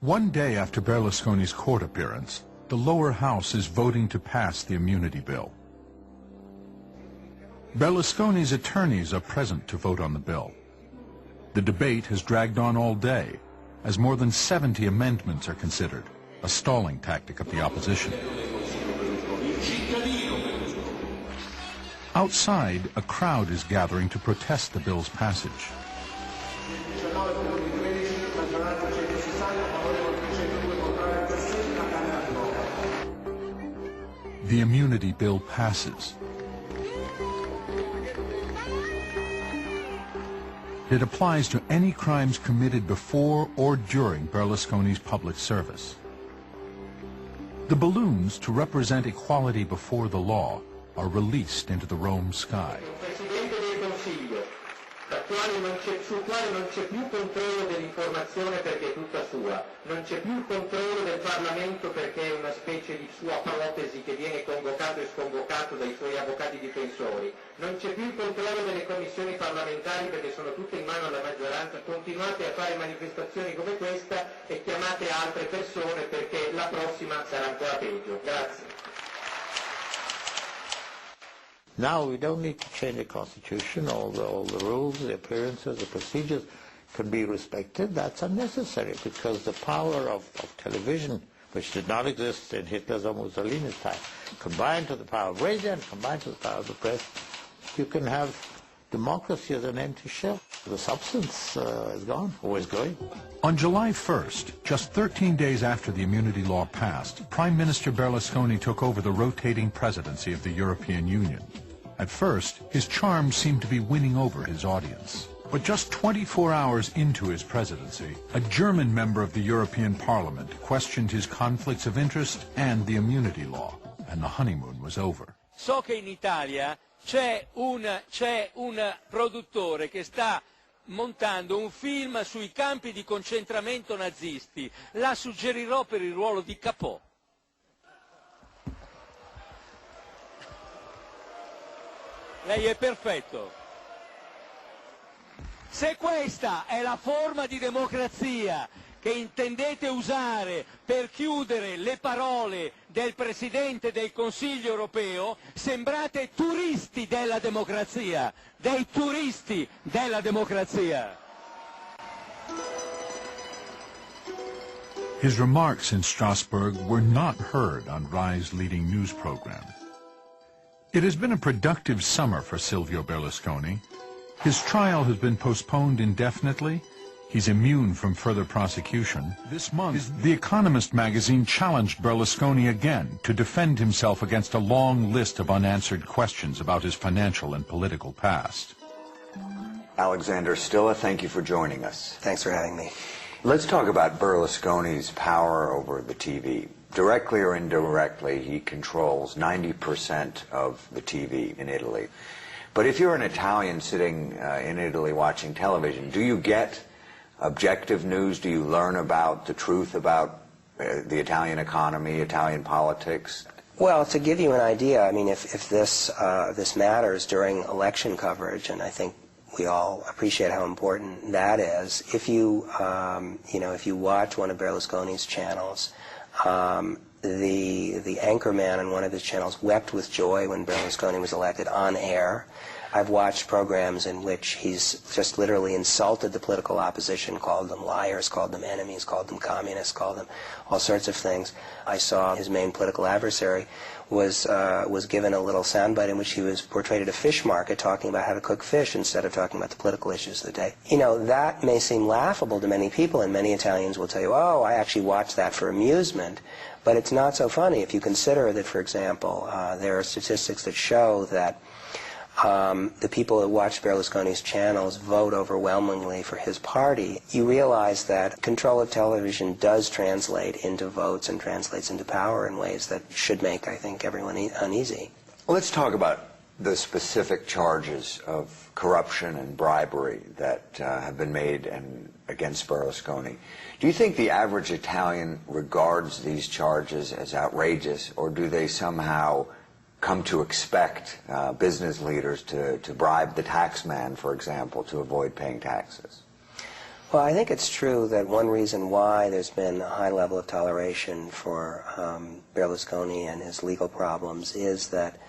One day after Berlusconi's court appearance, the lower house is voting to pass the immunity bill. Berlusconi's attorneys are present to vote on the bill. The debate has dragged on all day, as more than 70 amendments are considered, a stalling tactic of the opposition. Outside, a crowd is gathering to protest the bill's passage. The immunity bill passes. It applies to any crimes committed before or during Berlusconi's public service. The balloons, to represent equality before the law, are released into the Rome sky. Sul quale non c'è più controllo dell'informazione perché è tutta sua, non c'è più il controllo del Parlamento perché è una specie di sua protesi che viene convocato e sconvocato dai suoi avvocati difensori, non c'è più il controllo delle commissioni parlamentari perché sono tutte in mano alla maggioranza. Continuate a fare manifestazioni come questa e chiamate altre persone perché la prossima sarà ancora peggio. Grazie. Now we don't need to change the Constitution. All the rules, the appearances, the procedures can be respected. That's unnecessary because the power of television, which did not exist in Hitler's or Mussolini's time, combined to the power of radio and combined to the power of the press, you can have democracy as an empty shell. The substance is gone, or is going. On July 1st, just 13 days after the immunity law passed, Prime Minister Berlusconi took over the rotating presidency of the European Union. At first, his charm seemed to be winning over his audience. But just 24 hours into his presidency, a German member of the European Parliament questioned his conflicts of interest and the immunity law, and the honeymoon was over. So che in Italia c'è un produttore che sta montando un film sui campi di concentramento nazisti. La suggerirò per il ruolo di Capò. Lei è perfetto. Se questa è la forma di democrazia che intendete usare per chiudere le parole del Presidente del Consiglio europeo, sembrate turisti della democrazia, dei turisti della democrazia. His remarks in Strasbourg were not heard on Rai's leading news program. It has been a productive summer for Silvio Berlusconi. His trial has been postponed indefinitely. He's immune from further prosecution. This month, The Economist magazine challenged Berlusconi again to defend himself against a long list of unanswered questions about his financial and political past. Alexander Stilla, thank you for joining us. Thanks for having me. Let's talk about Berlusconi's power over the TV. Directly or indirectly, he controls 90% of the TV in Italy. But if you're an Italian sitting in Italy watching television, do you get objective news? Do you learn about the truth about the Italian economy, Italian politics? Well, to give you an idea, I mean, if this matters during election coverage, and I think we all appreciate how important that is, if you if you watch one of Berlusconi's channels, the anchorman on one of his channels wept with joy when Berlusconi was elected on air. I've watched programs in which he's just literally insulted the political opposition, called them liars, called them enemies, called them communists, called them all sorts of things. I saw his main political adversary was given a little soundbite in which he was portrayed at a fish market talking about how to cook fish instead of talking about the political issues of the day. You know, that may seem laughable to many people, and many Italians will tell you, oh, I actually watched that for amusement. But it's not so funny if you consider that, for example, there are statistics that show that the people that watch Berlusconi's channels vote overwhelmingly for his party. You realize that control of television does translate into votes and translates into power in ways that should make, I think, everyone uneasy. Well, let's talk about the specific charges of corruption and bribery that have been made against Berlusconi. Do you think the average Italian regards these charges as outrageous, or do they somehow come to expect business leaders to bribe the taxman, for example, to avoid paying taxes? Well, I think it's true that one reason why there's been a high level of toleration for Berlusconi and his legal problems is that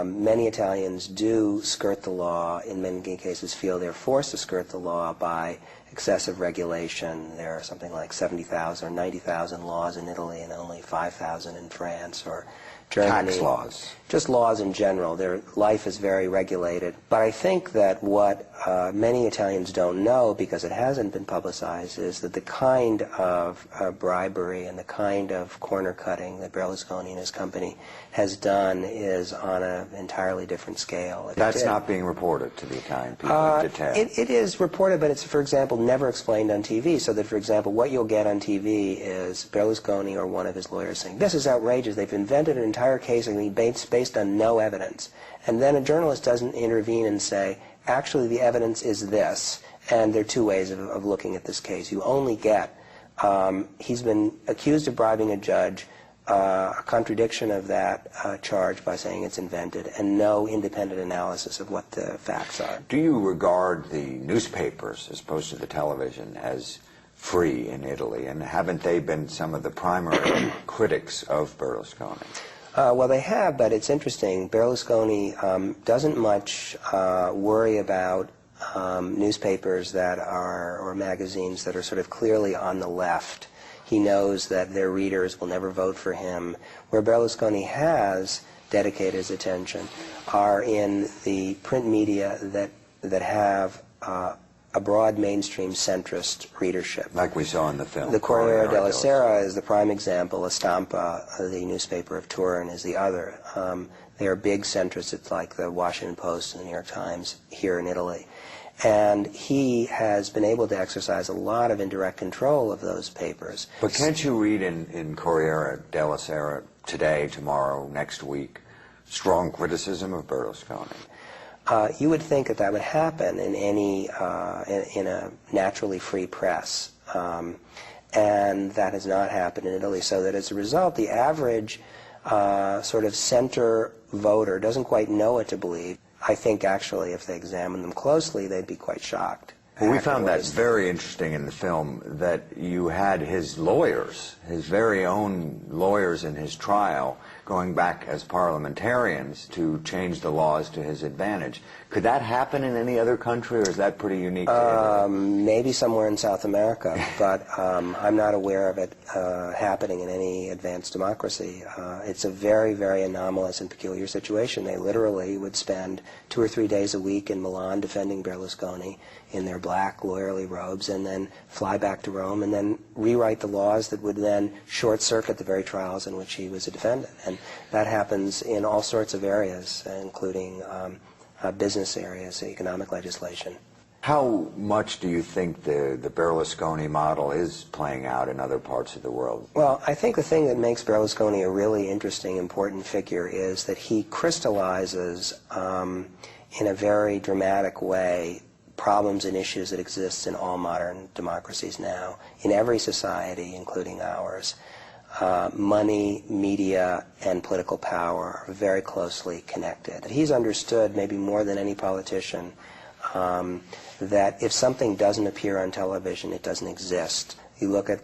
many Italians do skirt the law, in many cases feel they're forced to skirt the law by excessive regulation. There are something like 70,000 or 90,000 laws in Italy and only 5,000 in France or Germany. Tax laws. Just laws in general. Their life is very regulated. But I think that what many Italians don't know, because it hasn't been publicized, is that the kind of bribery and the kind of corner cutting that Berlusconi and his company has done is on an entirely different scale. That's not being reported to the Italian people in detail. It is reported, but it's, for example, never explained on TV. So that, for example, what you'll get on TV is Berlusconi or one of his lawyers saying, "This is outrageous. They've invented an entire case based on no evidence." And then a journalist doesn't intervene and say, actually the evidence is this, and there are two ways of looking at this case. You only get, he's been accused of bribing a judge, a contradiction of that charge by saying it's invented, and no independent analysis of what the facts are. Do you regard the newspapers, as opposed to the television, as free in Italy? And haven't they been some of the primary critics of Berlusconi? Well, they have, but it's interesting. Berlusconi doesn't much worry about newspapers that are, or magazines that are sort of clearly on the left. He knows that their readers will never vote for him. Where Berlusconi has dedicated his attention are in the print media that have a broad mainstream centrist readership. Like we saw in the film. The Corriere della Sera is the prime example. La Stampa, the newspaper of Turin, is the other. They are big centrists. It's like the Washington Post and the New York Times here in Italy. And he has been able to exercise a lot of indirect control of those papers. But can't you read in Corriere della Sera today, tomorrow, next week, strong criticism of Berlusconi? You would think that that would happen in any in a naturally free press, and that has not happened in Italy. So that as a result, the average sort of center voter doesn't quite know what to believe. I think actually, if they examine them closely, they'd be quite shocked. Well, we found that very interesting in the film, that you had his lawyers, his very own lawyers in his trial, going back as parliamentarians to change the laws to his advantage. Could that happen in any other country, or is that pretty unique to Italy? Maybe somewhere in South America, but I'm not aware of it happening in any advanced democracy. It's a very, very anomalous and peculiar situation. They literally would spend 2 or 3 days a week in Milan defending Berlusconi in their black lawyerly robes, and then fly back to Rome and then rewrite the laws that would then short-circuit the very trials in which he was a defendant. And that happens in all sorts of areas, including business areas, economic legislation. How much do you think the Berlusconi model is playing out in other parts of the world? Well, I think the thing that makes Berlusconi a really interesting, important figure is that he crystallizes in a very dramatic way problems and issues that exist in all modern democracies now, in every society, including ours. Money, media, and political power are very closely connected. He's understood, maybe more than any politician, that if something doesn't appear on television, it doesn't exist. You look at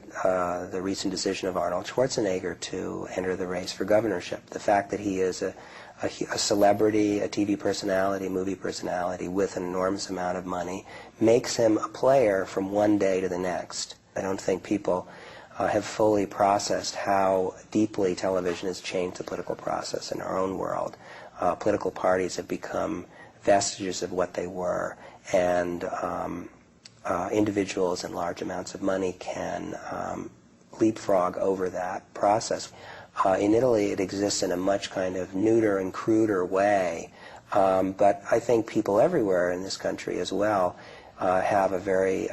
the recent decision of Arnold Schwarzenegger to enter the race for governorship. The fact that he is a celebrity, a TV personality, movie personality with an enormous amount of money makes him a player from one day to the next. I don't think people have fully processed how deeply television has changed the political process in our own world. Political parties have become vestiges of what they were, and individuals and large amounts of money can leapfrog over that process. In Italy, it exists in a much kind of neuter and cruder way, but I think people everywhere in this country as well have a very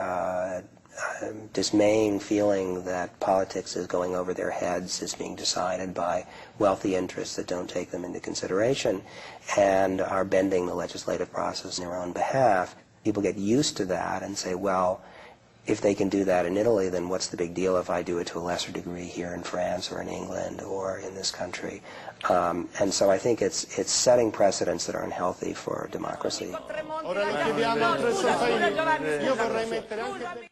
dismaying feeling that politics is going over their heads, is being decided by wealthy interests that don't take them into consideration, and are bending the legislative process in their own behalf. People get used to that and say, well, if they can do that in Italy, then what's the big deal if I do it to a lesser degree here in France or in England or in this country? And so I think it's setting precedents that are unhealthy for democracy. Ora le chiediamo al Io vorrei mettere anche